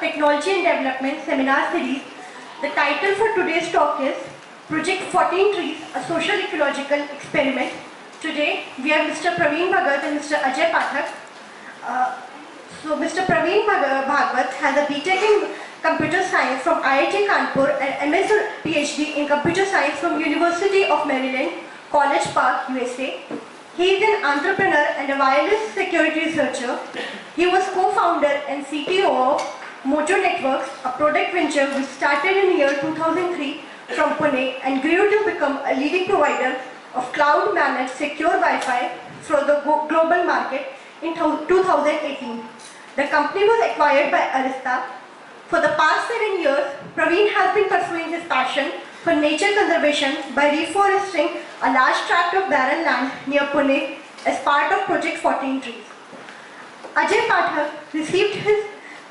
Technology and Development Seminar Series. The title for today's talk is Project 14 Trees, a Social Ecological Experiment. Today we have Mr. Praveen Bhagat and Mr. Ajay Pathak. So Mr. Praveen Bhagat has a BTech in Computer Science from IIT Kanpur and MS or PhD in Computer Science from University of Maryland, College Park, USA. He is an entrepreneur and a wireless security researcher. He was co-founder and CTO of Mojo Networks, a product venture which started in the year 2003 from Pune and grew to become a leading provider of cloud-managed secure Wi-Fi for the global market in 2018. The company was acquired by Arista. For the past 7 years, Praveen has been pursuing his passion for nature conservation by reforesting a large tract of barren land near Pune as part of Project 14 Trees. Ajay Pathak received his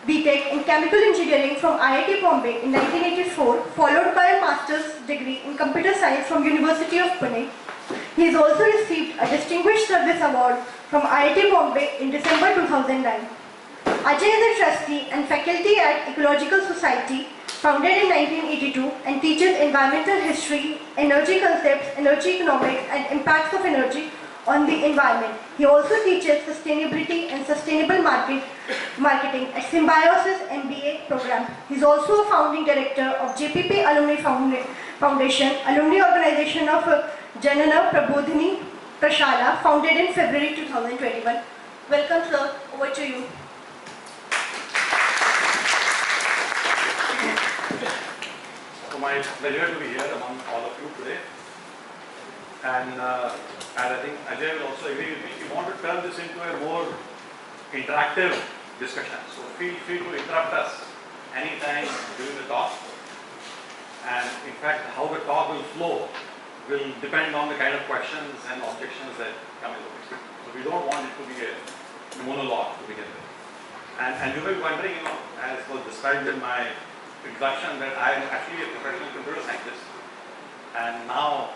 BTech in Chemical Engineering from IIT Bombay in 1984, followed by a master's degree in Computer Science from University of Pune. He has also received a Distinguished Service Award from IIT Bombay in December 2009. Ajay is a trustee and faculty at Ecological Society, founded in 1982, and teaches environmental history, energy concepts, energy economics, and impacts of energy on the environment. He also teaches sustainability and sustainable marketing at Symbiosis MBA program. He is also a founding director of JPP Alumni Foundation, alumni organization of Janana Prabodhini Prashala, founded in February 2021. Welcome, sir. Over to you. So my pleasure to be here among all of you today. And I think Ajay will also agree with me. We want to turn this into a more interactive discussion. So feel free to interrupt us anytime during the talk. And in fact, how the talk will flow will depend on the kind of questions and objections that come in the way. So we don't want it to be a monologue to begin with. And you may be wondering, as was described in my introduction, that I am actually a professional computer scientist, and now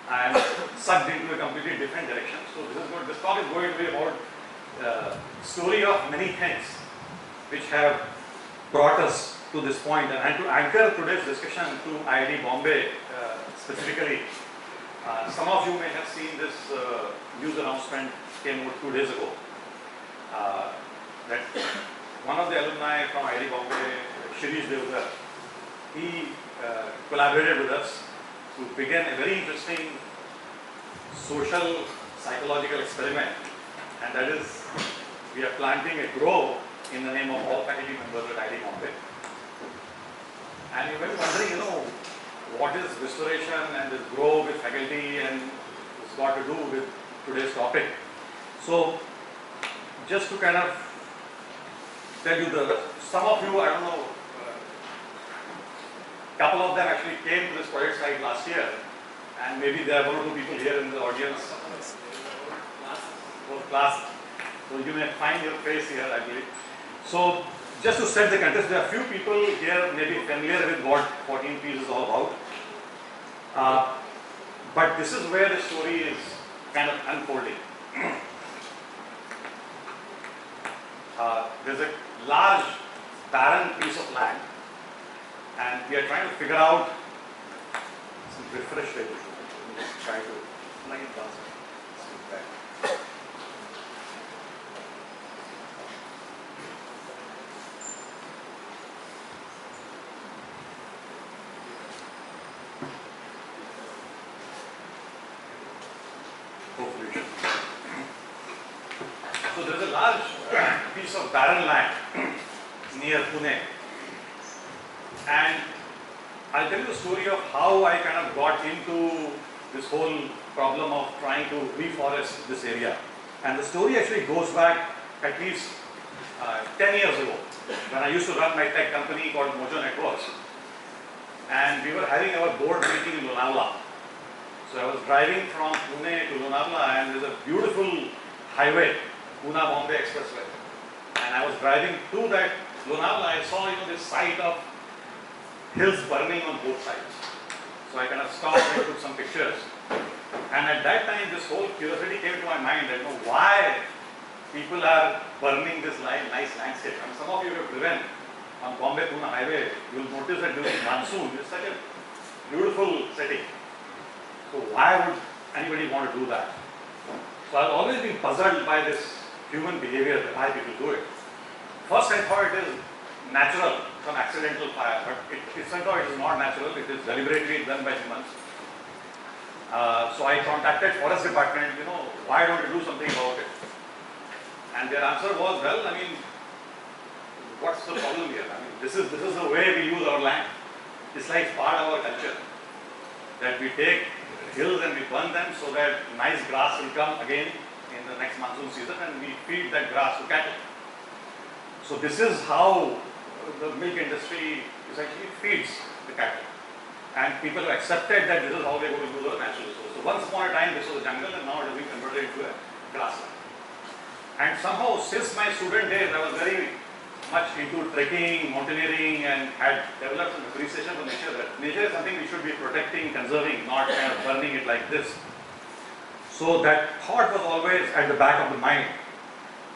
I am sucked into a completely different direction. So this talk is going to be about the story of many things which have brought us to this point. And to anchor today's discussion to IIT Bombay specifically, some of you may have seen this news announcement came out 2 days ago, that one of the alumni from IIT Bombay, Shirish Devdar, he collaborated with us to begin a very interesting social psychological experiment, and that is, we are planting a grove in the name of all faculty members at IIT Bombay. And you may be wondering, what is restoration and this grove with faculty and it's got to do with today's topic. So just to kind of tell you, some of you, I don't know, couple of them actually came to this project site last year, and maybe there are 1 or 2 people here in the audience. Class. So you may find your face here, I believe. So just to set the context, there are few people here maybe familiar with what 14 Trees is all about. But this is where the story is kind of unfolding. There's a large barren piece of land, and we are trying to figure out some refresh rate. Try to like it down. Hopefully. So there is a large piece of barren land near Pune. And I'll tell you the story of how I kind of got into this whole problem of trying to reforest this area. And the story actually goes back at least 10 years ago, when I used to run my tech company called Mojo Networks. And we were having our board meeting in Lonavala. So I was driving from Pune to Lonavala, and there's a beautiful highway, Pune-Bombay Expressway. And I was driving to that Lonavala. I saw this site of hills burning on both sides. So I kind of stopped and took some pictures. And at that time, this whole curiosity came to my mind that why people are burning this nice landscape. And some of you have driven on Bombay-Pune highway, you will notice that during monsoon, it's such a beautiful setting. So why would anybody want to do that? So I've always been puzzled by this human behavior, why people do it. First I thought it is natural, some accidental fire, but it turned out it is not natural, it is deliberately done by humans. So I contacted forest department, why don't you do something about it? And their answer was, well, I mean, what's the problem here? I mean, this is the way we use our land. It's like part of our culture, that we take hills and we burn them so that nice grass will come again in the next monsoon season, and we feed that grass to cattle. So this is how the milk industry essentially feeds the cattle. And people have accepted that this is how they are going to do the natural resource. So once upon a time this was a jungle, and now it has been converted into a grassland. And somehow since my student days I was very much into trekking, mountaineering, and had developed an appreciation for nature, that nature is something we should be protecting, conserving, not kind of burning it like this. So that thought was always at the back of the mind.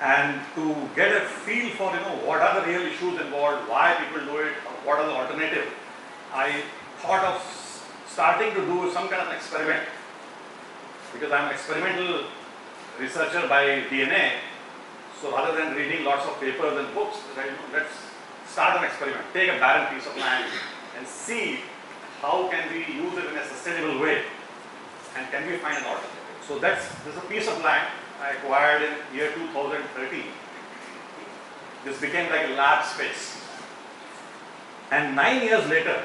And to get a feel for what are the real issues involved, why people do it, or what are the alternatives, I thought of starting to do some kind of an experiment, because I am an experimental researcher by DNA. So rather than reading lots of papers and books, let's start an experiment. Take a barren piece of land and see how can we use it in a sustainable way, and can we find an alternative. So this is a piece of land I acquired in year 2013. This became like a lab space. And 9 years later,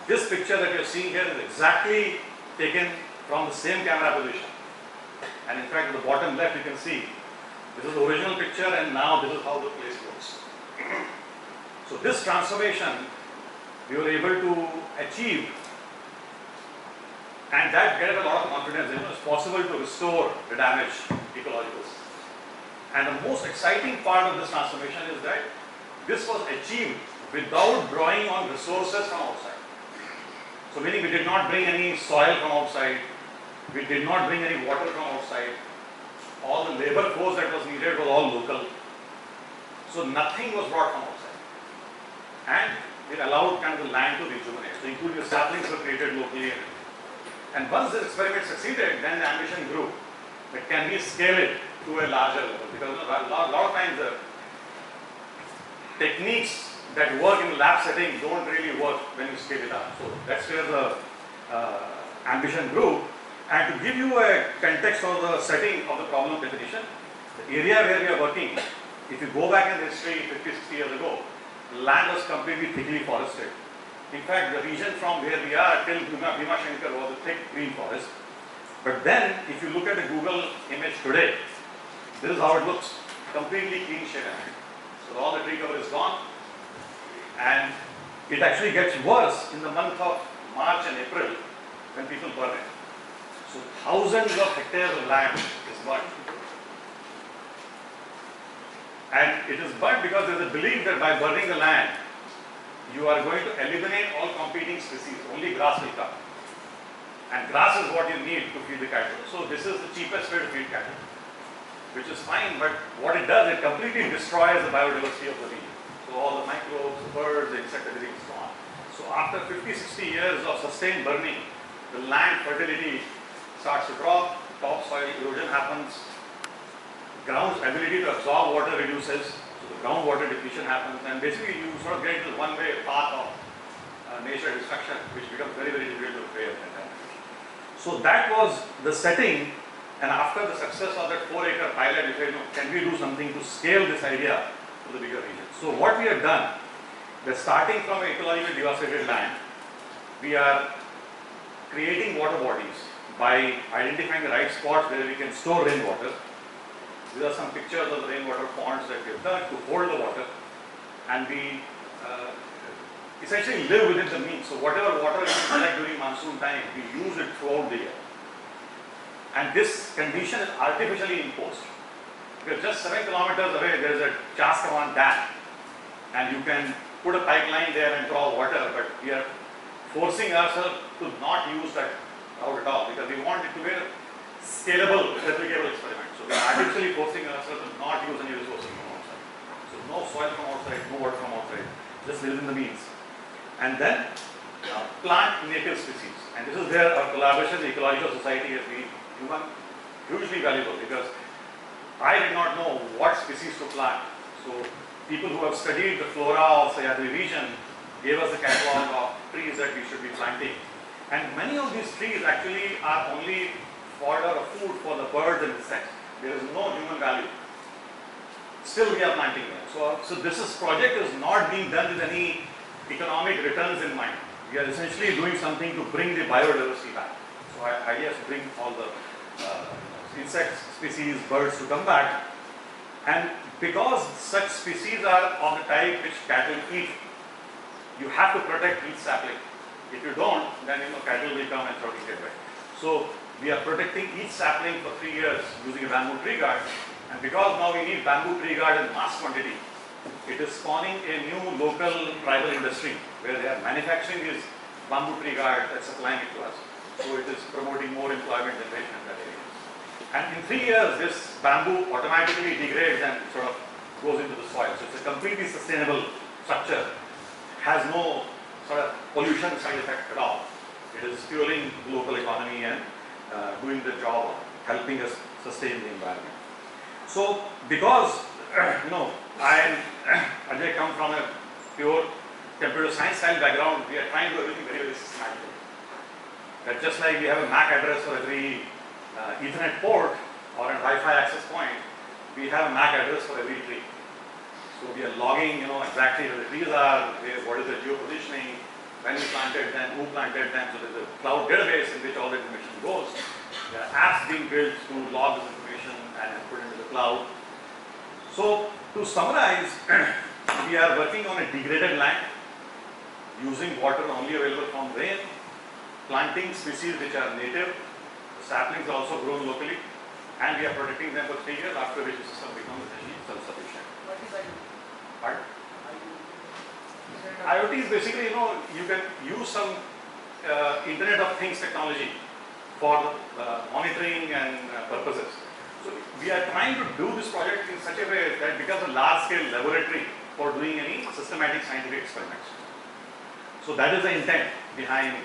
this picture that you're seeing here is exactly taken from the same camera position. And in fact, at the bottom left you can see, this is the original picture, and now this is how the place looks. So this transformation we were able to achieve, and that gave a lot of confidence. It's possible to restore the damaged ecological systems. And the most exciting part of this transformation is that this was achieved without drawing on resources from outside. So meaning we did not bring any soil from outside, we did not bring any water from outside, all the labor force that was needed was all local. So nothing was brought from outside. And it allowed kind of the land to rejuvenate. So including the saplings were created locally. And once this experiment succeeded, then the ambition grew. But can we scale it to a larger level? Because a lot of times the techniques that work in the lab setting don't really work when you scale it up. So that's where the ambition grew. And to give you a context of the setting of the problem definition, the area where we are working, if you go back in history 50, 60 years ago, the land was completely thickly forested. In fact, the region from where we are till Bhima Shankar was a thick green forest. But then, if you look at the Google image today, this is how it looks, completely clean shaven. So all the tree cover is gone, and it actually gets worse in the month of March and April when people burn it. So thousands of hectares of land is burnt. And it is burnt because there is a belief that by burning the land, you are going to eliminate all competing species, only grass will come. And grass is what you need to feed the cattle. So this is the cheapest way to feed cattle, which is fine, but what it does, it completely destroys the biodiversity of the region. So all the microbes, the birds, the insects, everything is gone. So after 50, 60 years of sustained burning, the land fertility starts to drop, topsoil erosion happens, ground's ability to absorb water reduces, so the groundwater depletion happens, and basically you sort of get into the one-way path of nature destruction, which becomes very, very difficult to repair. So that was the setting, and after the success of that 4-acre pilot, we said, can we do something to scale this idea to the bigger region? So what we have done, we're starting from an ecologically devastated land, we are creating water bodies by identifying the right spots where we can store rainwater. These are some pictures of the rainwater ponds that we have done to hold the water, and we essentially live within the means. So whatever water we collect during monsoon time, we use it throughout the year. And this condition is artificially imposed. Because just 7 kilometers away there is a Chaskawan dam, and you can put a pipeline there and draw water, but we are forcing ourselves to not use that route at all, because we want it to be a scalable, replicable experiment. So we are artificially forcing ourselves to not use any resources from outside. So no soil from outside, just within the means. And then plant native species. And this is where our collaboration with the Ecological Society has been hugely valuable, because I did not know what species to plant. So people who have studied the flora of Sahyadri region gave us a catalog of trees that we should be planting. And many of these trees actually are only fodder or food for the birds and insects. There is no human value. Still we are planting them. So this project is not being done with any economic returns in mind. We are essentially doing something to bring the biodiversity back. So our idea is to bring all the insects, species, birds to come back. And because such species are of the type which cattle eat, you have to protect each sapling. If you don't, then cattle will come and throw it away. So we are protecting each sapling for 3 years using a bamboo tree guard. And because now we need bamboo tree guard in mass quantity, it is spawning a new local tribal industry where they are manufacturing these bamboo tree guards and supplying it to us. So it is promoting more employment generation in that area. And in 3 years, this bamboo automatically degrades and sort of goes into the soil. So it's a completely sustainable structure. Has no sort of pollution side effect at all. It is fueling the local economy and doing the job of helping us sustain the environment. So because I and Ajay come from a pure computer science style background, we are trying to do everything very, very systematically. That just like we have a MAC address for every Ethernet port or a Wi-Fi access point, we have a MAC address for every tree. So we are logging, exactly where the trees are, what is the geopositioning, when we planted them, who planted them. So there's a cloud database in which all the information goes. There are apps being built to log this information and put it into the cloud. So to summarize, we are working on a degraded land, using water only available from rain, planting species which are native, the saplings are also grown locally, and we are protecting them for 3 years, after which the system becomes essentially self-sufficient. What is IoT? Pardon? IoT is basically, you can use some Internet of Things technology for monitoring and purposes. So we are trying to do this project in such a way that it becomes a large-scale laboratory for doing any systematic scientific experiments. So that is the intent behind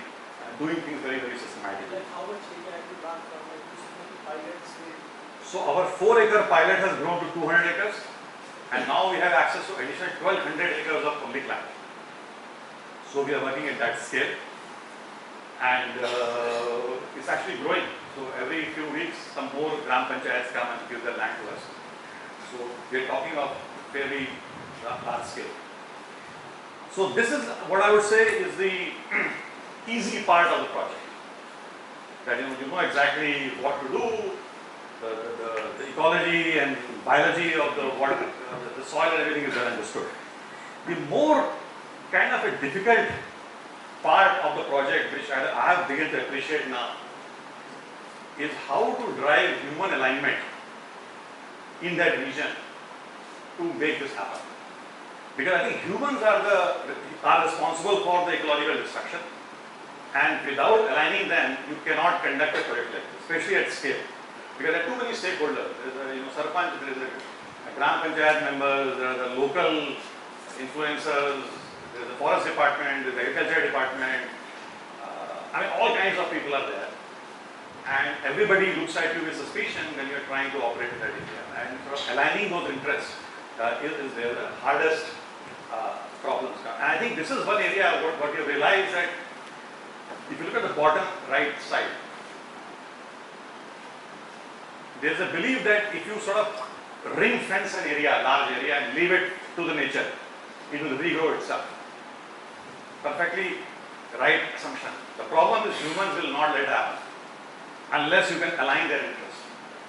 doing things very, very systematically. Like how much area have you done from pilots? So our 4-acre pilot has grown to 200 acres, and now we have access to additional 1200 acres of public land. So we are working at that scale, and it's actually growing. So every few weeks, some more Gram Panchayats come and give their land to us. So we are talking of fairly large scale. So this is what I would say is the easy part of the project. That you know exactly what to do, the ecology and biology of the water, the soil and everything is well understood. The more kind of a difficult part of the project, which I have begun to appreciate now, is how to drive human alignment in that region to make this happen. Because I think humans are responsible for the ecological destruction, and without aligning them, you cannot conduct a project like this, especially at scale. Because there are too many stakeholders. There is a Sarpanch, there is a Gram Panchayat members, there are the local influencers, there is the forest department, there is the agriculture department. All kinds of people are there. And everybody looks at you with suspicion when you are trying to operate in that area. And sort of aligning those interests is the hardest problems. And I think this is one area what you realize, that if you look at the bottom right side, there is a belief that if you sort of ring fence an area, large area, and leave it to the nature, it will regrow itself. Perfectly right assumption. The problem is humans will not let it happen unless you can align their interests.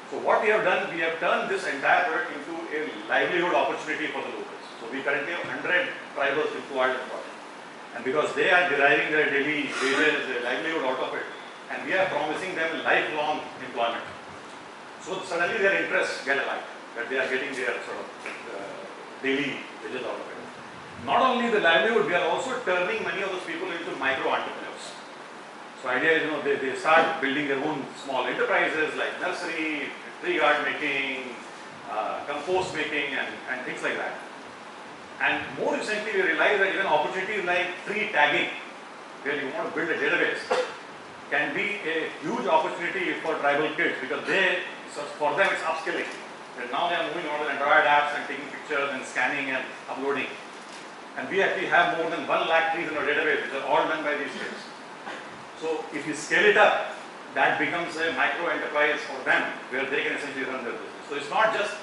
So what we have done, we have turned this entire project into a livelihood opportunity for the locals. So we currently have 100 tribals employed in the project. And because they are deriving their daily wages, their livelihood out of it, and we are promising them lifelong employment. So suddenly their interests get aligned, that they are getting their sort of daily wages out of it. Not only the livelihood, we are also turning many of those people into micro-entrepreneurs. So idea is, they start building their own small enterprises like nursery, tree garden making, compost making, and things like that. And more recently, we realized that even opportunities like tree tagging, where you want to build a database, can be a huge opportunity for tribal kids because for them it's upskilling. And now they are moving on to Android apps and taking pictures and scanning and uploading. And we actually have more than 1 lakh trees in our database, which are all done by these kids. So if you scale it up, that becomes a micro enterprise for them where they can essentially run their business. So it's not just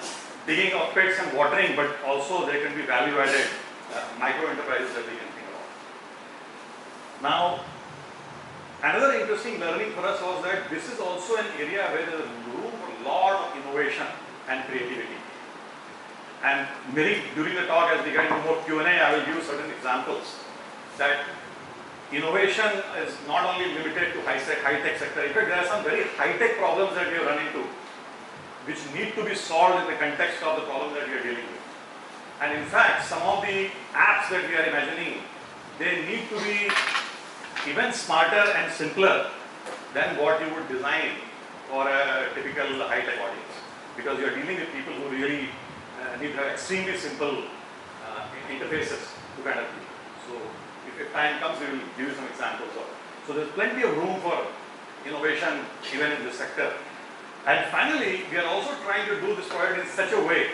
digging of pits and watering, but also there can be value added micro enterprises that we can think about. Now, another interesting learning for us was that this is also an area where there is room for a lot of innovation and creativity. And maybe during the talk, as we get into more Q&A, I will give certain examples that innovation is not only limited to high-tech sector. In fact, there are some very high-tech problems that we have run into, which need to be solved in the context of the problem that we are dealing with. And in fact, some of the apps that we are imagining, they need to be even smarter and simpler than what you would design for a typical high-tech audience. Because you are dealing with people who really need to have extremely simple interfaces to kind of do. So if time comes, we will give you some examples of it. So there's plenty of room for innovation even in this sector. And finally, we are also trying to do this project in such a way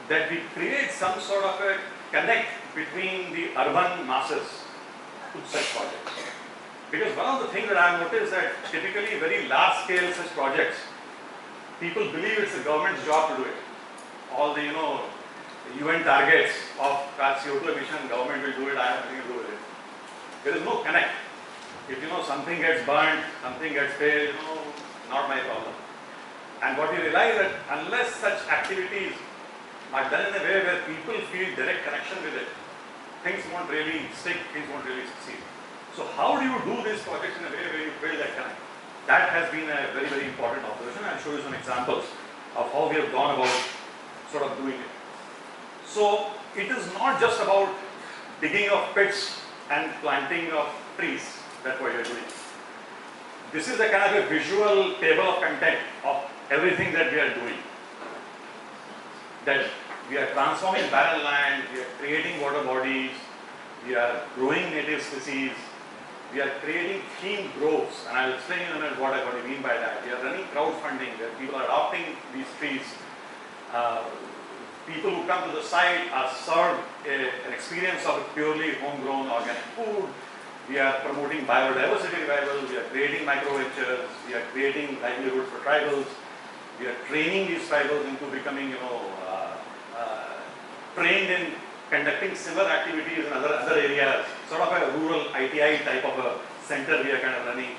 that we create some sort of a connect between the urban masses to such projects. Because one of the things that I have noticed that typically very large scale such projects, people believe it's the government's job to do it. All the, UN targets of CO2 emission, government will do it, I have nothing to do with it. There is no connect. If something gets burnt, something gets failed, not my problem. And what we realize that unless such activities are done in a way where people feel direct connection with it, things won't really stick, things won't really succeed. So how do you do these projects in a way where you build that connect? That has been a very, very important observation. I'll show you some examples of how we have gone about sort of doing it. So it is not just about digging of pits and planting of trees. That's what you're doing. This is a kind of a visual table of content of everything that we are doing. That we are transforming barren land, we are creating water bodies, we are growing native species, we are creating themed groves, and I will explain in a minute what I mean by that. We are running crowdfunding where people are adopting these trees. People who come to the site are served an experience of purely homegrown organic food. We are promoting biodiversity revival, we are creating micro-ventures, we are creating livelihoods for tribals, we are training these tribals into becoming, trained in conducting similar activities in other areas, sort of a rural ITI type of a center we are kind of running.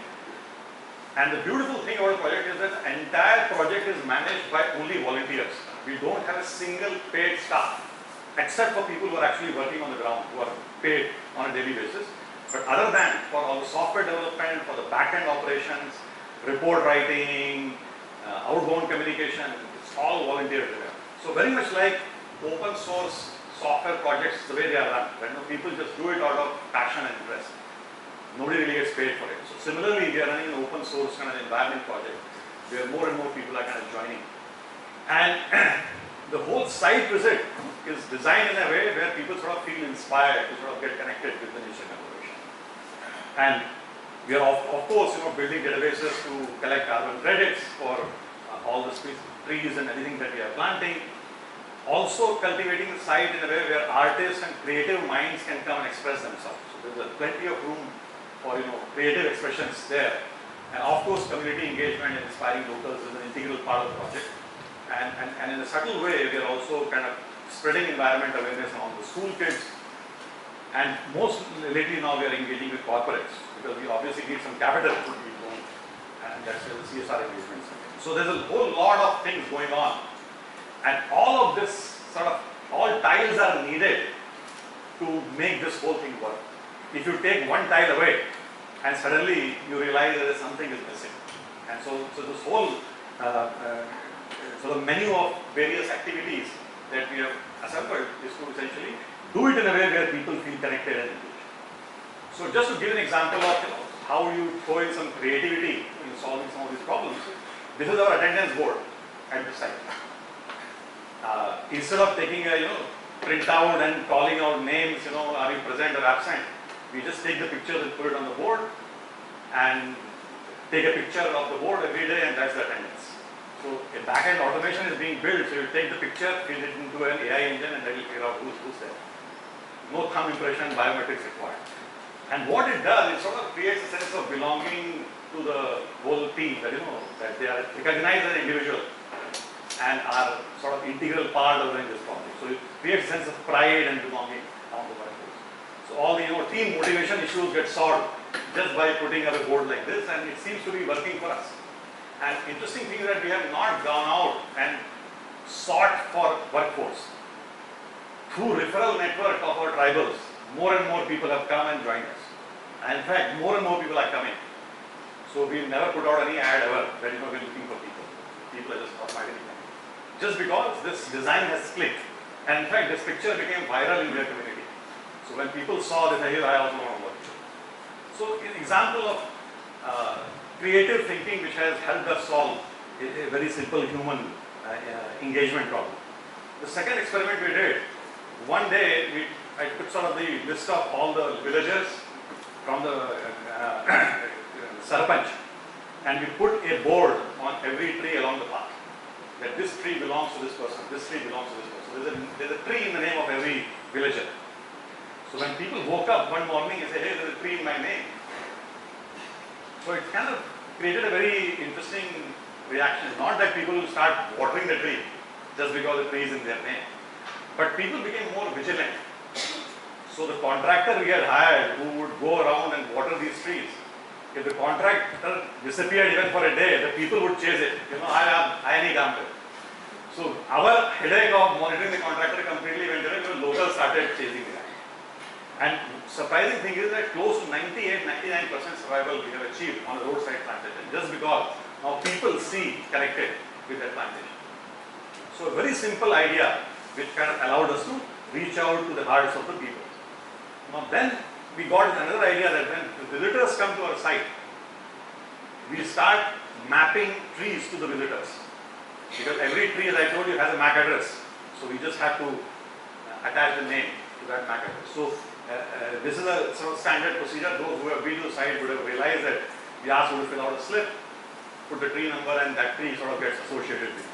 And the beautiful thing about the project is that the entire project is managed by only volunteers. We don't have a single paid staff, except for people who are actually working on the ground, who are paid on a daily basis. But other than for all the software development, for the back-end operations, report writing, outbound communication, it's all volunteer driven. So very much like open source software projects, the way they are run, when people just do it out of passion and interest. Nobody really gets paid for it. So similarly, we are running an open source kind of environment project where more and more people are kind of joining. And the whole site visit is designed in a way where people sort of feel inspired to sort of get connected with the nature conservation. And we are of course building databases to collect carbon credits for all the trees and everything that we are planting. Also cultivating the site in a way where artists and creative minds can come and express themselves. So there's plenty of room for creative expressions there. And of course community engagement and inspiring locals is an integral part of the project. And in a subtle way, we are also kind of spreading environment awareness among the school kids. And most lately now we are engaging with corporates because we obviously need some capital to be going. And that's where the CSR engagements come in. So there's a whole lot of things going on. And all of this all tiles are needed to make this whole thing work. If you take one tile away and suddenly you realize that something is missing. And so this whole the menu of various activities that we have assembled is to essentially do it in a way where people feel connected and engaged. So just to give an example of how you throw in some creativity in solving some of these problems, this is our attendance board at the site. Instead of taking a print out and calling out names, are you present or absent. We just take the pictures and put it on the board and take a picture of the board every day, and that's the attendance. So a back-end automation is being built, so you take the picture, feed it into an AI engine, and then you figure out who's there. No thumb impression, biometrics required. And what it does, it sort of creates a sense of belonging to the whole team, that they are recognized as an individual and are sort of integral part of doing this project. So it creates a sense of pride and belonging among the workforce. So all the team motivation issues get solved just by putting up a board like this, and it seems to be working for us. And interesting thing is that we have not gone out and sought for workforce. Through referral network of our tribals, more and more people have come and joined us. And in fact, more and more people are coming. So we've never put out any ad ever that we're looking for people. People are just automatically coming. Just because this design has clicked. And in fact, this picture became viral in their community. So when people saw this, hey, I also want to work. So an example of creative thinking which has helped us solve a very simple human engagement problem. The second experiment we did, one day I took sort of the list of all the villagers from the Sarpanch, and we put a board on every tree along the path. That this tree belongs to this person, this tree belongs to this person. So there's a tree in the name of every villager. So when people woke up one morning and said, hey, there's a tree in my name. So it kind of created a very interesting reaction. Not that people will start watering the tree just because the tree is in their name. But people became more vigilant. So the contractor we had hired who would go around and water these trees, if the contractor disappeared even for a day, the people would chase it. I need to. So our headache of monitoring the contractor completely went away because locals started chasing the guy. And surprising thing is that close to 98-99% survival we have achieved on the roadside plantation just because now people see connected with that plantation. So a very simple idea which kind of allowed us to reach out to the hearts of the people. Now then we got another idea that when the visitors come to our site, we start mapping trees to the visitors. Because every tree, as I told you, has a MAC address. So we just have to attach the name to that MAC address. So this is a sort of standard procedure. Those who have been to the site would have realized that we ask you to fill out a slip, put the tree number, and that tree sort of gets associated with it.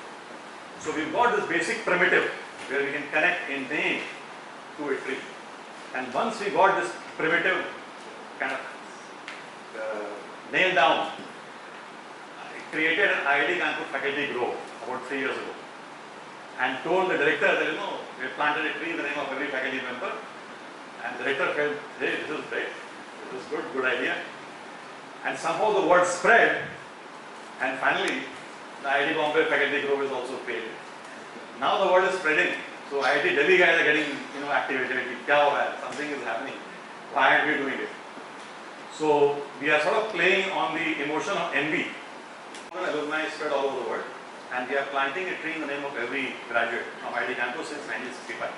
So we've got this basic primitive where we can connect a name to a tree. And once we got this primitive kind of nailed down, I created an IIT Kanpur faculty group about 3 years ago and told the director that we planted a tree in the name of every faculty member, and the director felt, hey, this is great, this is good idea, and somehow the word spread, and finally the IIT Bombay faculty group is also paid. Now the word is spreading. So IIT Delhi guys are getting activated. Something is happening. Why aren't we doing it? So we are sort of playing on the emotion of envy. Alumni spread all over the world, and we are planting a tree in the name of every graduate from IIT campus since 1965.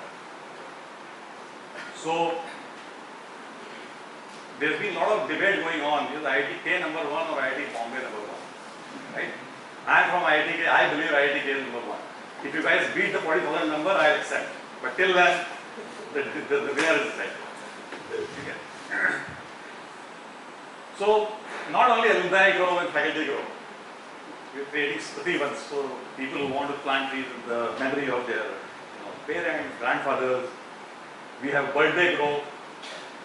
So there's been a lot of debate going on. Is IIT K number 1 or IIT Bombay number 1? Right? I am from IIT K. I believe IIT K is number 1. If you guys beat the 40,000 number, I accept. But till then, the winner is right. So, not only alumni grow and faculty grow, we are creating smriti ones. So, people who want to plant trees in the memory of their parents, grandfathers. We have birthday grow,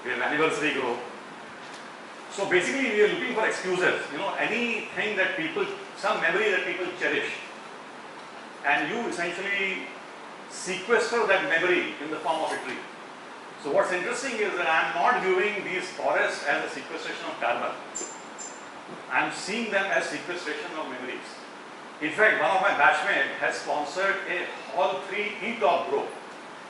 we have anniversary grow. So, basically, we are looking for excuses. Anything that people, some memory that people cherish. And you essentially sequester that memory in the form of a tree. So what's interesting is that I am not viewing these forests as a sequestration of carbon. I am seeing them as sequestration of memories. In fact, one of my batchmates has sponsored a Hall 3 e-talk group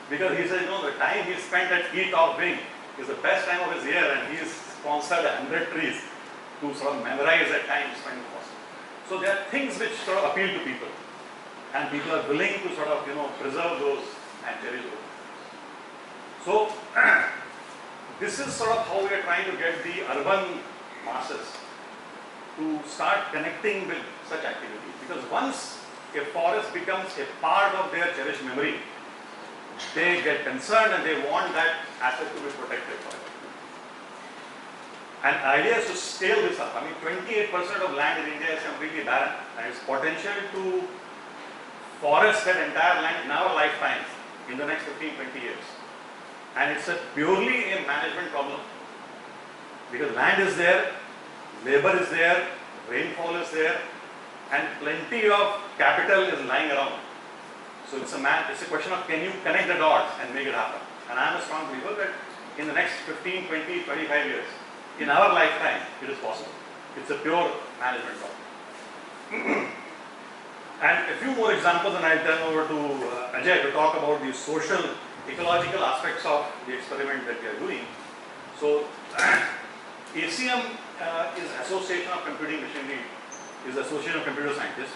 because he said, the time he spent at e-talk wing is the best time of his year, and he has sponsored 100 trees to sort of memorize that time spent in Boston. So there are things which sort of appeal to people. And people are willing to sort of, preserve those and cherish those. So, this is sort of how we are trying to get the urban masses to start connecting with such activities. Because once a forest becomes a part of their cherished memory, they get concerned and they want that asset to be protected forever. And the idea is to scale this up. I mean, 28% of land in India is completely barren, and its potential to forest that entire land in our lifetime in the next 15-20 years. And it's a purely a management problem, because land is there, labor is there, rainfall is there, and plenty of capital is lying around. So it's a question of, can you connect the dots and make it happen? And I am a strong believer that in the next 15, 20, 25 years, in our lifetime, it is possible. It's a pure management problem. And a few more examples, and I'll turn over to Ajay to talk about the social, ecological aspects of the experiment that we are doing. So, ACM is Association of Computing Machinery, is Association of Computer Scientists.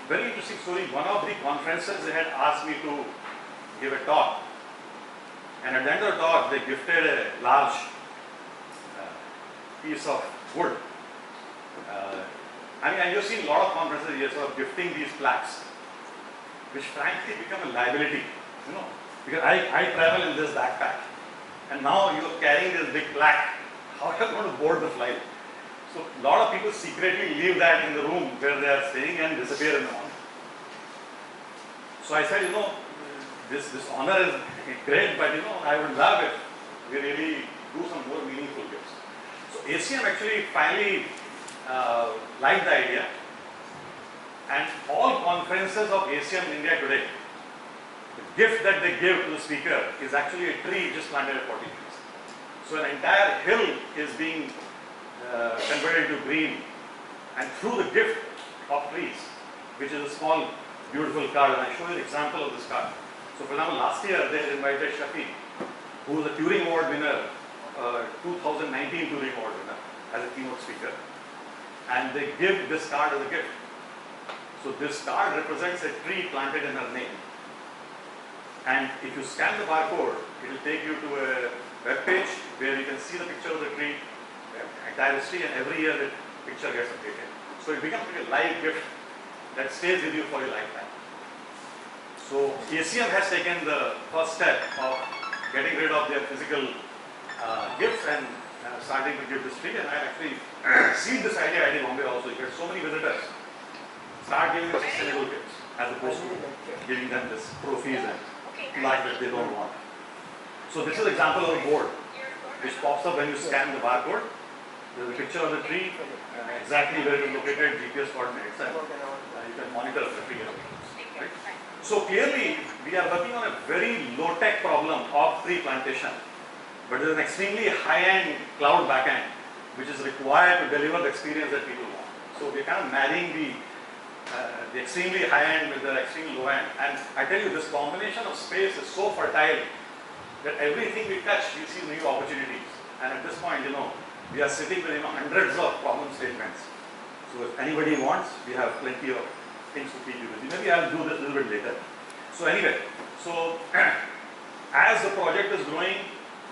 Very interesting story. One of the conferences, they had asked me to give a talk, and at the end of the talk, they gifted a large piece of wood. I mean, you've seen a lot of conferences here, sort of gifting these plaques, which frankly become a liability, you know, because I travel in this backpack, and now you're carrying this big plaque. How are you going to board the flight? So a lot of people secretly leave that in the room where they are staying and disappear in the morning. So I said, you know, this honor is great, but you know, I would love if we really do some more meaningful gifts. So ACM actually finally liked the idea, and all conferences of ACM in India today, the gift that they give to the speaker is actually a tree just planted at 40 trees. So an entire hill is being converted to green, and through the gift of trees, which is a small beautiful card, and I show you an example of this card. So for example, last year they invited Shafi, who is a Turing Award winner, 2019 Turing Award winner, as a keynote speaker, and they give this card as a gift. So this card represents a tree planted in her name, and if you scan the barcode, it will take you to a web page where you can see the picture of the tree, entire history, and every year the picture gets updated. So it becomes like a live gift that stays with you for your lifetime. So ACM has taken the first step of getting rid of their physical gifts and starting to give this tree. And I actually seen this idea in Bombay also. You get so many visitors. Start giving them sustainable gifts as opposed to giving them this trophies and plaque that they don't want. So this is an example of a board which pops up when you scan the barcode. There's a picture of the tree, exactly where it is located, GPS coordinates, and you can monitor the tree. Right? So clearly, we are working on a very low-tech problem of tree plantation, but there is an extremely high-end cloud backend which is required to deliver the experience that people want. So we are kind of marrying the extremely high-end with the extremely low-end. And I tell you, this combination of space is so fertile that everything we touch, we see new opportunities. And at this point, you know, we are sitting with hundreds of problem statements. So if anybody wants, we have plenty of things to keep you busy. Maybe I'll do this a little bit later. So anyway, so as the project is growing,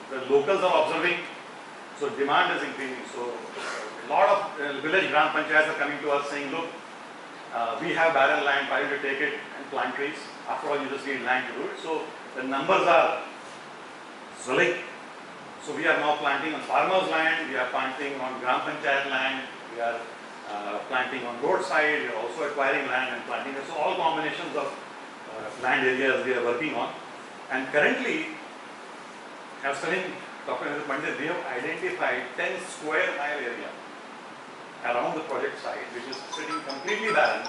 the locals are observing, so demand is increasing. So a lot of village Gram Panchayats are coming to us saying, look, we have barren land, why don't you take it and plant trees? After all, you just need land to do it. So the numbers are swelling. So we are now planting on farmers' land, we are planting on Gram Panchayat land, we are planting on roadside, we are also acquiring land and planting. So all combinations of land areas we are working on. And currently, I was telling Dr. Pandit, we have identified 10 square mile area around the project site, which is sitting completely barren,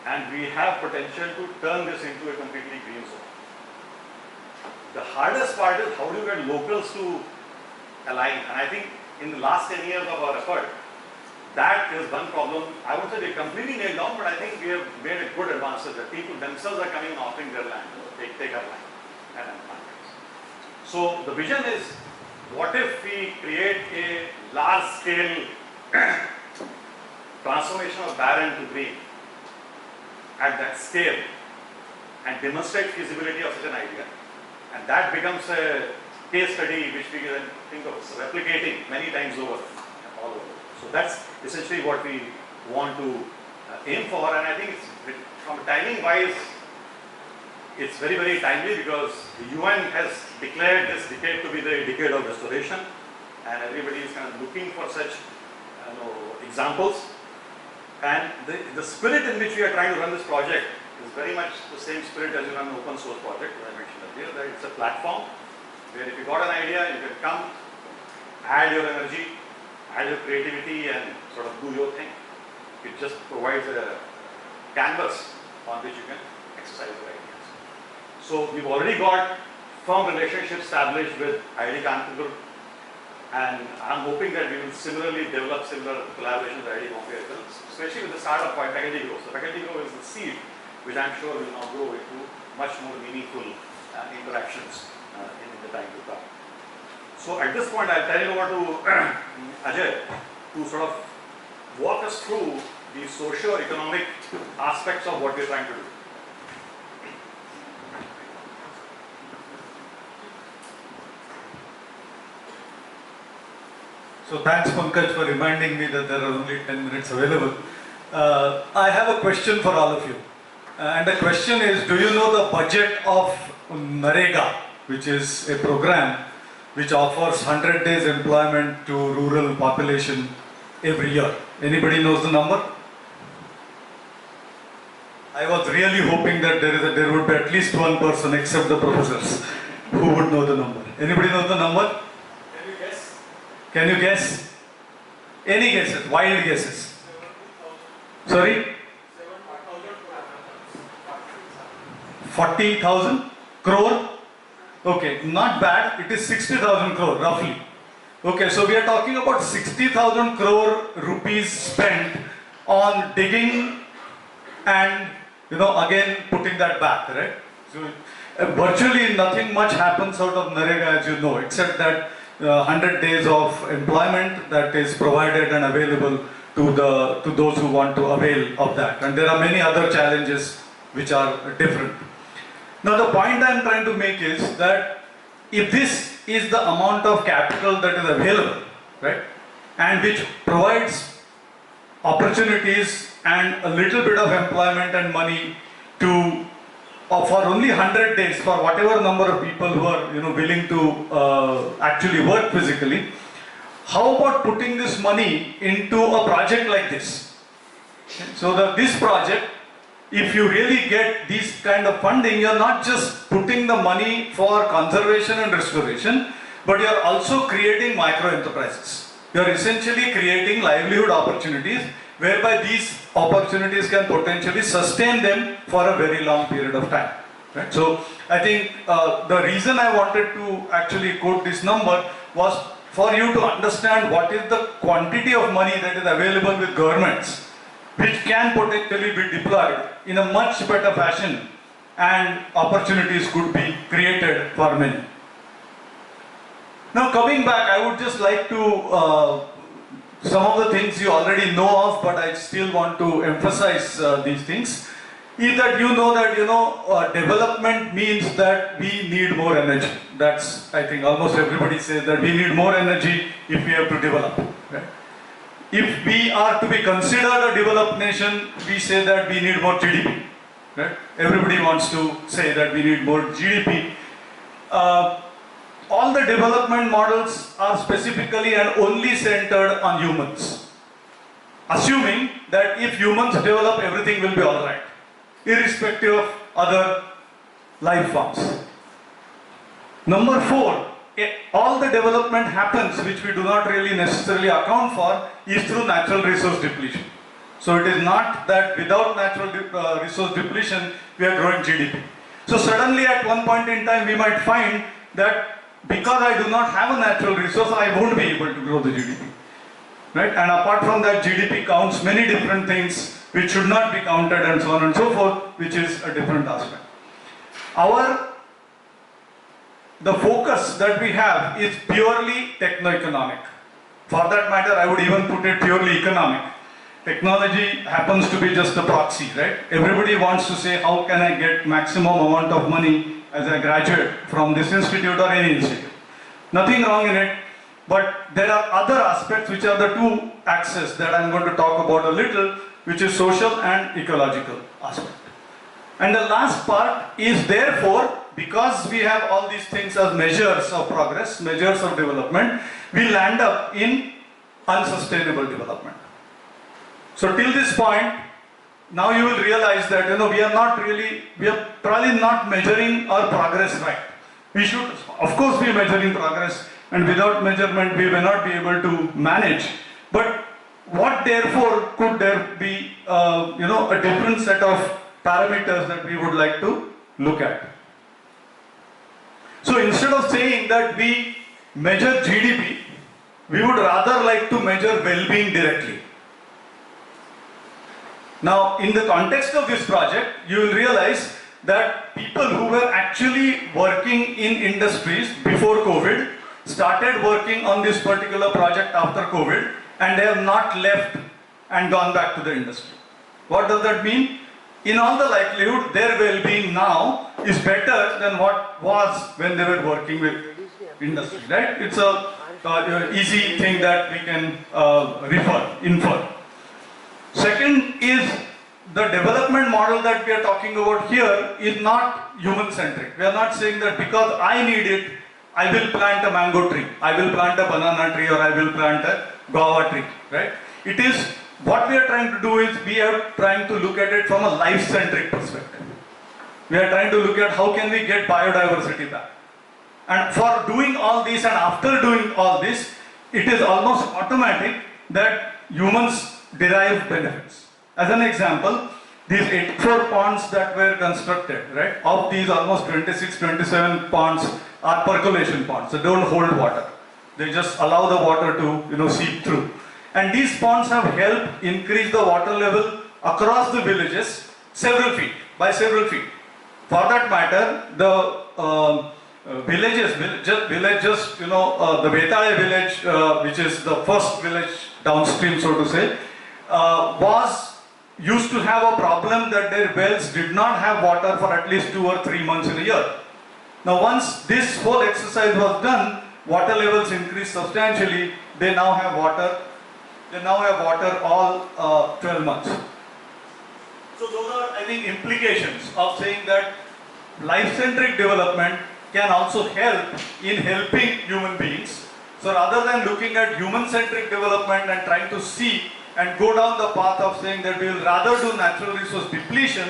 and we have potential to turn this into a completely green zone. The hardest part is how do you get locals to align, and I think in the last 10 years of our effort, that is one problem. I won't say they completely nailed down, but I think we have made a good advances that people themselves are coming and offering their land, take our land and plant it. So the vision is, what if we create a large scale transformation of barren to green at that scale and demonstrate feasibility of such an idea. And that becomes a case study which we can think of replicating many times over, all over. So that's essentially what we want to aim for, and I think it's, from timing wise, it's very, very timely because the UN has declared this decade to be the decade of restoration, and everybody is kind of looking for such examples. And the spirit in which we are trying to run this project is very much the same spirit as you run an open source project, that I mentioned earlier, that it's a platform where if you got an idea, you can come, add your energy, add your creativity, and sort of do your thing. It just provides a canvas on which you can exercise your ideas. So we've already got firm relationships established with IIT Kanpur, and I'm hoping that we will similarly develop similar collaborations with IIT Bombay as well, especially with the startup by Faculty Grow. So Faculty Grow is the seed, which I'm sure will now grow into much more meaningful interactions in the time to come. So at this point, I'll turn it over to Ajay to sort of walk us through the socio-economic aspects of what we're trying to do. So thanks Pankaj for reminding me that there are only 10 minutes available. I have a question for all of you. And the question is, do you know the budget of NREGA, which is a program which offers 100 days employment to rural population every year? Anybody knows the number? I was really hoping that there would be at least one person except the professors who would know the number. Anybody know the number? Can you guess? Can you guess? Any guesses? Wild guesses? 70,000. Sorry? 70,000. 40,000 crore? Okay, not bad. It is 60,000 crore roughly. Okay, so we are talking about 60,000 crore rupees spent on digging and again putting that back, right? So virtually nothing much happens out of NREGA, as you know, except that 100 days of employment that is provided and available to those who want to avail of that. And there are many other challenges which are different. Now the point I am trying to make is that if this is the amount of capital that is available, right, and which provides opportunities and a little bit of employment and money to for only 100 days for whatever number of people who are willing to actually work physically, how about putting this money into a project like this? So that this project, if you really get this kind of funding, you're not just putting the money for conservation and restoration, but you're also creating micro enterprises. You're essentially creating livelihood opportunities whereby these opportunities can potentially sustain them for a very long period of time. Right? So I think the reason I wanted to actually quote this number was for you to understand what is the quantity of money that is available with governments, which can potentially be deployed in a much better fashion, and opportunities could be created for many. Now coming back, I would just like to some of the things you already know of, but I still want to emphasize these things, is that development means that we need more energy. That's, I think almost everybody says that we need more energy if we have to develop. Right? If we are to be considered a developed nation, we say that we need more GDP. Right? Everybody wants to say that we need more GDP. All the development models are specifically and only centered on humans, assuming that if humans develop, everything will be alright, irrespective of other life forms. Number 4, all the development happens, which we do not really necessarily account for, is through natural resource depletion. So it is not that without natural resource depletion, we are growing GDP. So suddenly at one point in time, we might find that because I do not have a natural resource, I won't be able to grow the GDP. Right? And apart from that, GDP counts many different things which should not be counted and so on and so forth, which is a different aspect. The focus that we have is purely techno-economic. For that matter, I would even put it purely economic. Technology happens to be just a proxy, right? Everybody wants to say, how can I get maximum amount of money as a graduate from this institute or any institute. Nothing wrong in it, but there are other aspects which are the two axes that I'm going to talk about a little, which is social and ecological aspect. And the last part is therefore, because we have all these things as measures of progress, measures of development, we land up in unsustainable development. So till this point, now you will realize that we are probably not measuring our progress right. We should of course be measuring progress, and without measurement we may not be able to manage. But what therefore could there be a different set of parameters that we would like to look at? So instead of saying that we measure GDP, we would rather like to measure well-being directly. Now, in the context of this project, you will realize that people who were actually working in industries before COVID started working on this particular project after COVID, and they have not left and gone back to the industry. What does that mean? In all the likelihood, their well-being now is better than what was when they were working with industry, right? It's a easy thing that we can infer. Second is, the development model that we are talking about here is not human-centric. We are not saying that because I need it, I will plant a mango tree, I will plant a banana tree, or I will plant a guava tree, right? It is, what we are trying to do is, we are trying to look at it from a life-centric perspective. We are trying to look at how can we get biodiversity back. And for doing all this, and after doing all this, it is almost automatic that humans derive benefits. As an example, these 84 ponds that were constructed, right? Of these, almost 26, 27 ponds are percolation ponds. They don't hold water. They just allow the water to, seep through. And these ponds have helped increase the water level across the villages by several feet. For that matter, the villages, the Betale village, which is the first village downstream, so to say, used to have a problem that their wells did not have water for at least 2 or 3 months in a year. Now once this whole exercise was done, water levels increased substantially. They now have water. All 12 months. So those are, I think, implications of saying that life-centric development can also help in helping human beings. So rather than looking at human-centric development and trying to see and go down the path of saying that we will rather do natural resource depletion,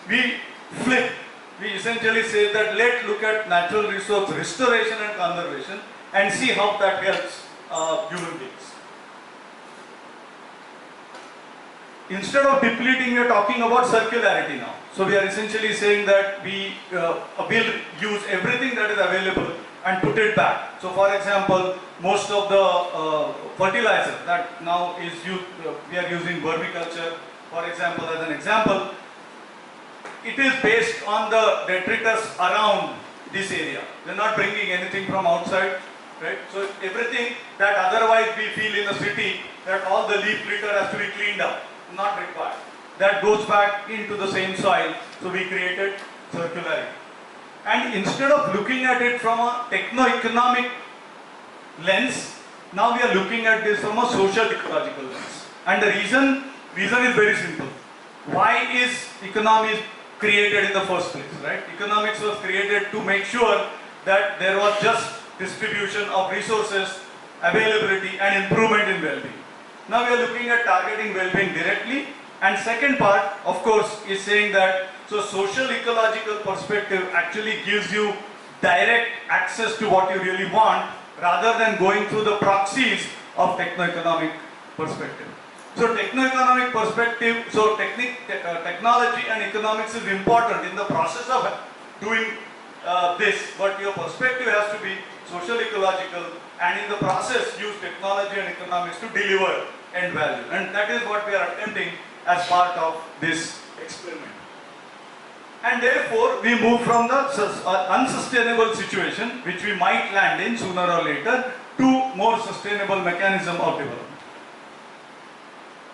we flip. We essentially say that let's look at natural resource restoration and conservation and see how that helps human beings. Instead of depleting, we are talking about circularity now. So we are essentially saying that we will use everything that is available and put it back. So for example, most of the fertilizer that now is used, we are using vermiculture, for example, as an example. It is based on the detritus around this area. We are not bringing anything from outside, right? So everything that otherwise we feel in the city, that all the leaf litter has to be cleaned up, not required. That goes back into the same soil, so we created circularity. And instead of looking at it from a techno-economic lens, now we are looking at this from a social ecological lens. And the reason is very simple. Why is economy created in the first place, right? Economics was created to make sure that there was just distribution of resources, availability, and improvement in well-being. Now we are looking at targeting well-being directly. And second part, of course, is saying that so social ecological perspective actually gives you direct access to what you really want rather than going through the proxies of techno-economic perspective. So techno-economic perspective, so technology and economics is important in the process of doing this, but your perspective has to be social ecological, and in the process use technology and economics to deliver end value. And that is what we are attempting as part of this experiment. And therefore, we move from the unsustainable situation, which we might land in sooner or later, to more sustainable mechanism of development.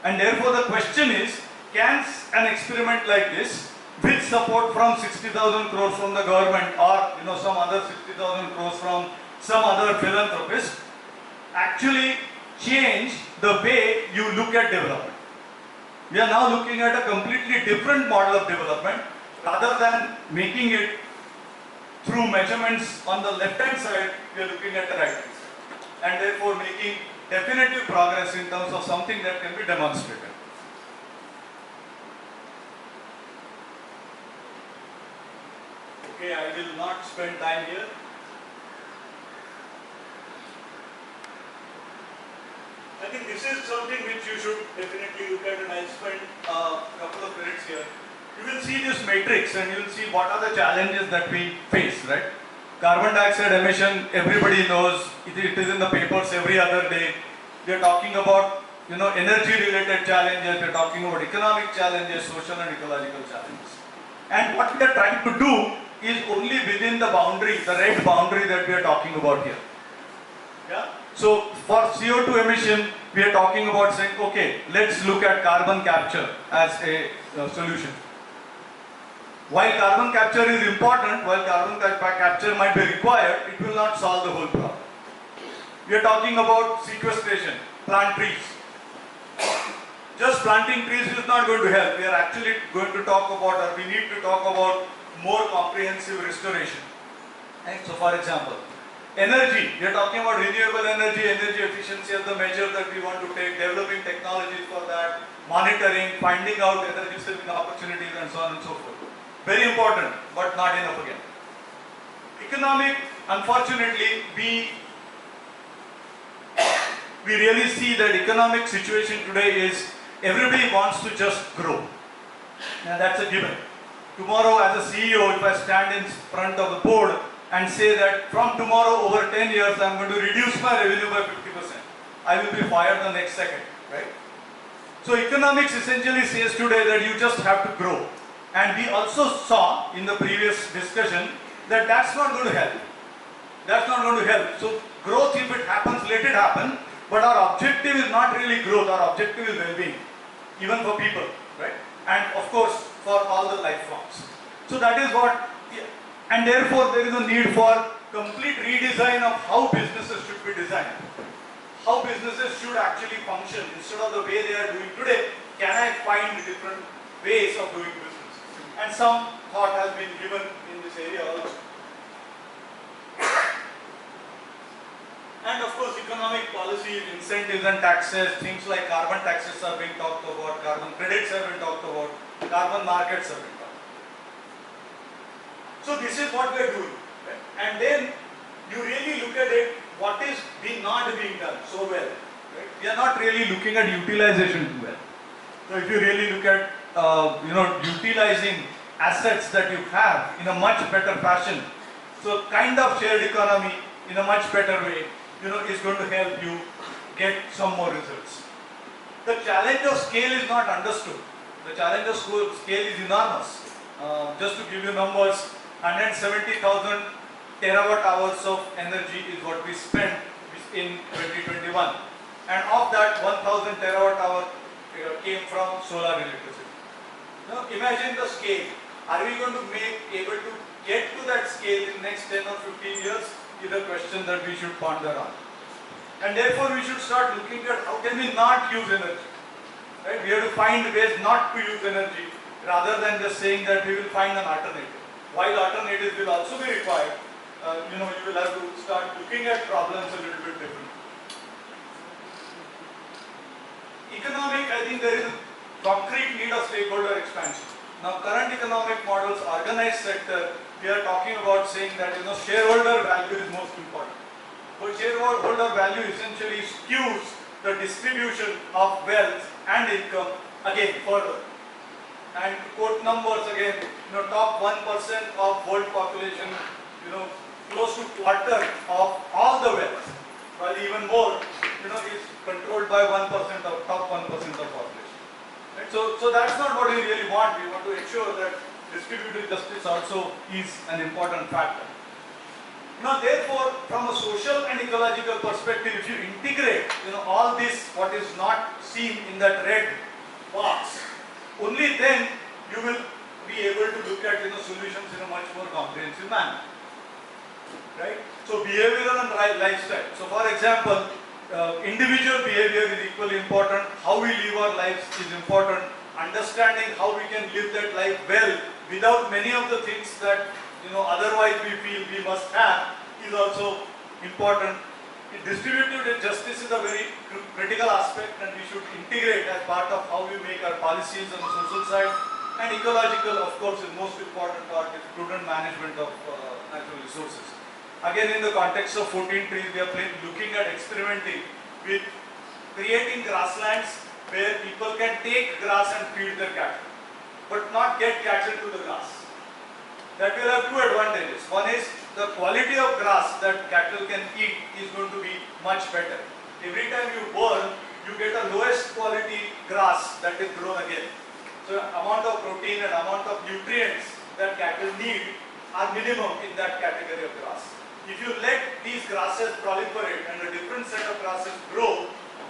And therefore, the question is, can an experiment like this, with support from 60,000 crores from the government or some other 60,000 crores from some other philanthropist, actually change the way you look at development? We are now looking at a completely different model of development. rather than making it through measurements on the left hand side, we are looking at the right hand side, and therefore making definitive progress in terms of something that can be demonstrated. Okay, I will not spend time here. I think this is something which you should definitely look at, and I'll spend a couple of minutes here. You will see this matrix and you will see what are the challenges that we face, right? Carbon dioxide emission, everybody knows, it is in the papers every other day. We are talking about, energy related challenges, we are talking about economic challenges, social and ecological challenges. And what we are trying to do is only within the boundary, the red boundary that we are talking about here. Yeah? So for CO2 emission, we are talking about saying, okay, let's look at carbon capture as a solution. While carbon capture is important, while carbon capture might be required, it will not solve the whole problem. We are talking about sequestration, plant trees. Just planting trees is not going to help. We are actually going to talk about, or we need to talk about more comprehensive restoration. And so for example, energy, we are talking about renewable energy, energy efficiency as the measure that we want to take, developing technologies for that, monitoring, finding out energy saving opportunities and so on and so forth. Very important, but not enough again. Economic, unfortunately, we really see that economic situation today is everybody wants to just grow. And that's a given. Tomorrow as a CEO, if I stand in front of the board and say that from tomorrow over 10 years I am going to reduce my revenue by 50%, I will be fired the next second, right? So economics essentially says today that you just have to grow. And we also saw in the previous discussion that that's not going to help. That's not going to help. So growth, if it happens, let it happen. But our objective is not really growth, our objective is well-being, even for people, right? And of course, for all the life forms. So that is what, and therefore there is a need for complete redesign of how businesses should be designed. How businesses should actually function instead of the way they are doing today. Can I find different ways of doing business? And some thought has been given in this area also. And of course, economic policies, incentives and taxes, things like carbon taxes are being talked about, carbon credits have been talked about, carbon markets have been talked about. So this is what we are doing. Right? And then you really look at it, what is not being done so well. Right? We are not really looking at utilization too well. So if you really look at utilizing assets that you have in a much better fashion, so kind of shared economy in a much better way, is going to help you get some more results. The challenge of scale is not understood. The challenge of scale is enormous. Just to give you numbers, 170,000 terawatt hours of energy is what we spent in 2021, and of that 1,000 terawatt hour came from solar electricity. Now imagine the scale. Are we going to able to get to that scale in the next 10 or 15 years is a question that we should ponder on. And therefore we should start looking at how can we not use energy. Right? We have to find ways not to use energy rather than just saying that we will find an alternative. While alternatives will also be required, you will have to start looking at problems a little bit differently. Economic, I think there is a concrete need of stakeholder expansion. Now current economic models, organized sector, we are talking about saying that shareholder value is most important. But shareholder value essentially skews the distribution of wealth and income again further. And to quote numbers again, top 1% of world population, close to quarter of all the wealth, while even more, is controlled by 1% of top 1% of population. Right? So that's not what we really want. We want to ensure that distributive justice also is an important factor. Now, therefore, from a social and ecological perspective, if you integrate, all this, what is not seen in that red box, only then you will be able to look at, solutions in a much more comprehensive manner. Right? So, behavioral and lifestyle. So, for example, individual behavior is equally important. How we live our lives is important. Understanding how we can live that life well without many of the things that otherwise we feel we must have is also important. Distributive justice is a very critical aspect, and we should integrate as part of how we make our policies on the social side. And ecological, of course, is most important part is prudent management of natural resources. Again, in the context of 14 trees, we are looking at experimenting with creating grasslands where people can take grass and feed their cattle, but not get cattle to the grass. That will have two advantages. One is the quality of grass that cattle can eat is going to be much better. Every time you burn, you get a lowest quality grass that is grown again. So amount of protein and amount of nutrients that cattle need are minimum in that category of grass. If you let these grasses proliferate and a different set of grasses grow,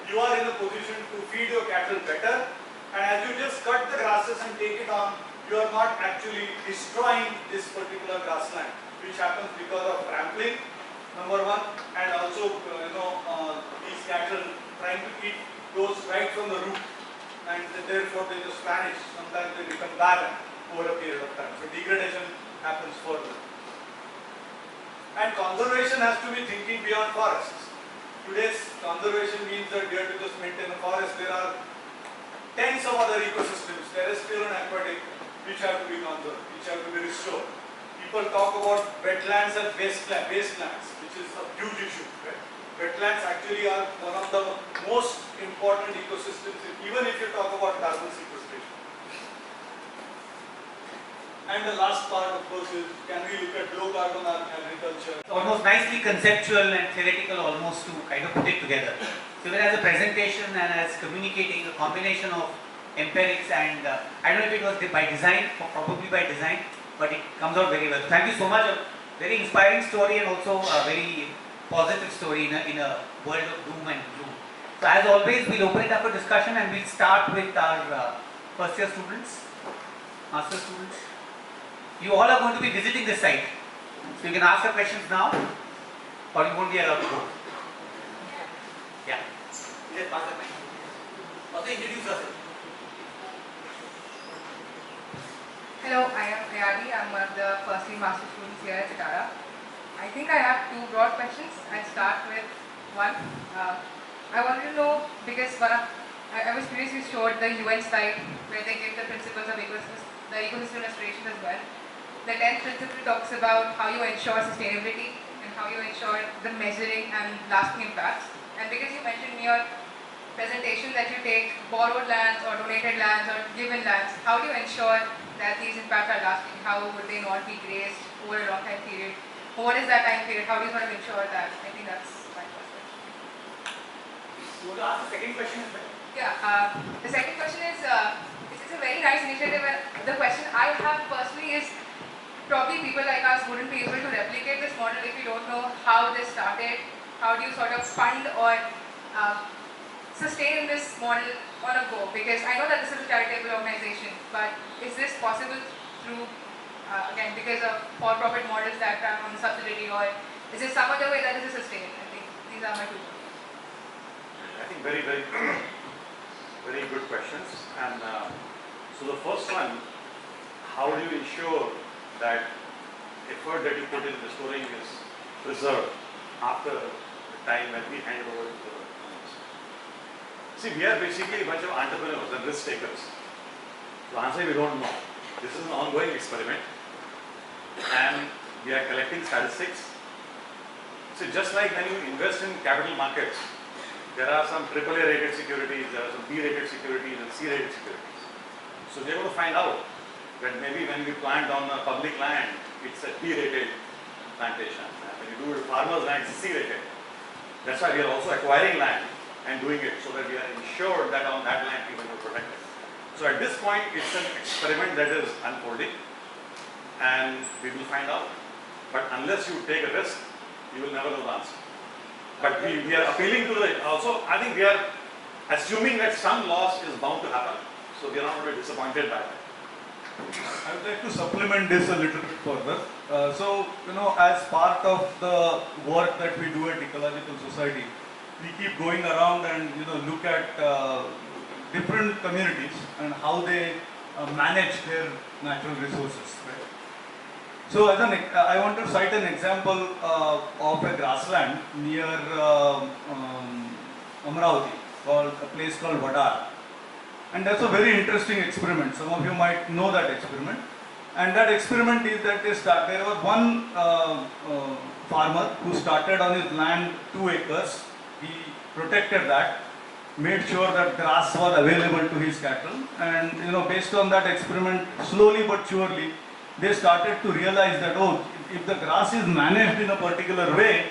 you are in a position to feed your cattle better. And as you just cut the grasses and take it on, you are not actually destroying this particular grassland, which happens because of trampling, number one, and also these cattle trying to eat those right from the root, and therefore they just vanish. Sometimes they become barren over a period of time. So degradation happens further. And conservation has to be thinking beyond forests. Today's conservation means that we have to just maintain a forest. There are tens of other ecosystems, terrestrial and aquatic, which have to be conserved, which have to be restored. People talk about wetlands and wastelands, which is a huge issue. Right? Wetlands actually are one of the most important ecosystems, even if you talk about carbon sequestration. And the last part, of course, is can we look at low carbon agriculture? Almost nicely conceptual and theoretical almost to kind of put it together. So even as a presentation and as communicating a combination of empirics and I don't know if it was by design, probably by design, but it comes out very well. Thank you so much. A very inspiring story and also a very positive story in a world of doom and gloom. So as always, we'll open it up for discussion and we'll start with our first year students, master students. You all are going to be visiting this site. So you can ask your questions now or you won't be allowed to go. Yeah. Yes, pass the mic. Also introduce yourself. Hello, I am Ayadi. I'm one of the first year master students here at Chitara. I think I have two broad questions. I'll start with one. I wanted to know, because I was curious, you showed the UN slide where they give the principles of ecosystem restoration as well. The 10th principle talks about how you ensure sustainability and how you ensure the measuring and lasting impacts. And because you mentioned in your presentation that you take borrowed lands or donated lands or given lands, how do you ensure that these impacts are lasting? How would they not be grazed over a long time period? What is that time period? How do you sort of ensure that? I think that's my first question. You want to ask the second question as well? Yeah, the second question is, this is a very nice initiative, and the question I have personally is, probably people like us wouldn't be able to replicate this model if we don't know how this started. How do you sort of fund or sustain this model on a go? Because I know that this is a charitable organization, but is this possible through, again, because of for-profit models that run on subsidiary, or is there some other way that this is sustained? I think these are my two questions. I think very, very, very good questions. And so the first one, how do you ensure that effort that you put in restoring is preserved after the time when we hand over to the owners? See, we are basically a bunch of entrepreneurs and risk takers. To answer, we don't know. This is an ongoing experiment, and we are collecting statistics. So just like when you invest in capital markets, there are some AAA rated securities, there are some B rated securities and C rated securities. So we are going to find out that maybe when we plant on a public land, it's a B rated plantation. And when you do it farmers' land, it's C rated. That's why we are also acquiring land and doing it so that we are ensured that on that land people will protect it. So at this point, it's an experiment that is unfolding, and we will find out. But unless you take a risk, you will never know the answer. But we are appealing to the, also I think we are assuming that some loss is bound to happen, so we are not going to be disappointed by that. I would like to supplement this a little bit further. As part of the work that we do at Ecological Society, we keep going around and look at different communities and how they manage their natural resources. Right? So I want to cite an example of a grassland near Amravati, called a place called Vadar. And that's a very interesting experiment. Some of you might know that experiment. And that experiment is that there was one farmer who started on his land 2 acres. He protected that, made sure that grass was available to his cattle, and based on that experiment, slowly but surely, they started to realize that, oh, if the grass is managed in a particular way,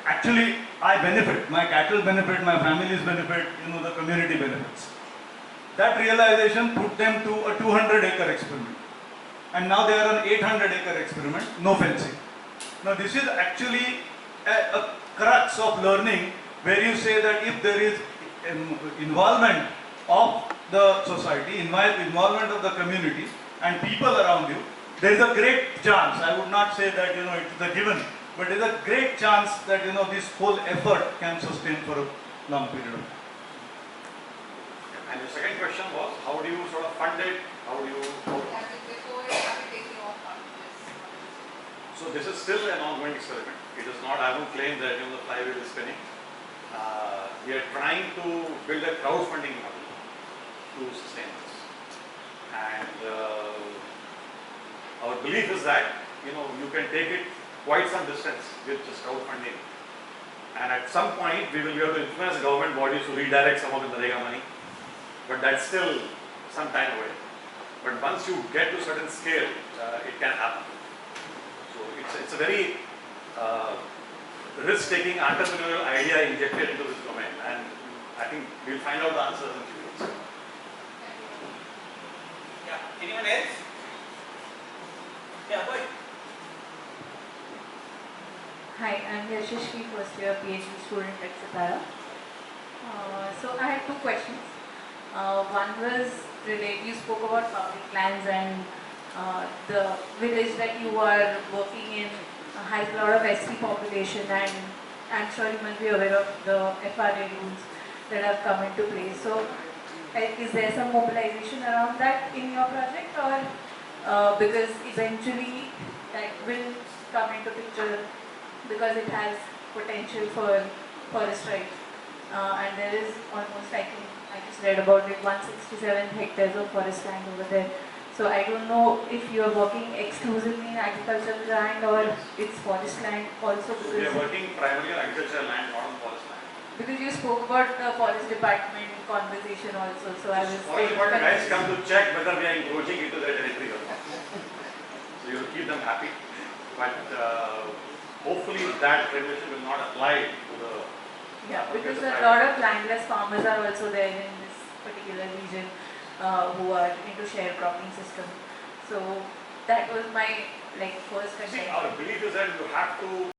actually I benefit, my cattle benefit, my families benefit, the community benefits. That realization put them to a 200-acre experiment. And now they are an 800-acre experiment, no fencing. Now this is actually a crux of learning, where you say that if there is involvement of the society, involvement of the community and people around you, there is a great chance, I would not say that it is a given, but there is a great chance that this whole effort can sustain for a long period of time. And the second question was, how do you sort of fund it? How do you... So this is still an ongoing experiment. It is not, I won't claim that the flywheel is spinning. We are trying to build a crowdfunding model to sustain this. And our belief is that you can take it quite some distance with just crowdfunding. And at some point we will be able to influence government bodies to redirect some of the Narega money. But that's still some time away. But once you get to a certain scale, it can happen. So it's a very risk-taking entrepreneurial idea injected into this domain, and I think we'll find out the answers in few weeks. Yeah. Anyone else? Yeah, go ahead. Hi, I'm Yashashri, first year PhD student at Satara. So I had 2 questions. One was related, you spoke about public lands and the village that you are working in has a lot of ST population, and I'm sure you must be aware of the FRA rules that have come into place. So is there some mobilization around that in your project, or because eventually that will come into picture because it has potential for forest rights, and there is almost, I just read about it, 167 hectares of forest land over there. So I don't know if you are working exclusively in agricultural land or it's forest land also. So we are working primarily on agricultural land, not on forest land. Because you spoke about the forest department conversation also, so I was... Forest department guys come to check whether we are encroaching into their territory or not. So you will keep them happy, but hopefully that regulation will not apply to the... Yeah, because a lot of landless farmers are also there in this particular region who are into sharecropping system. So that was my first question. See, our belief is that you have to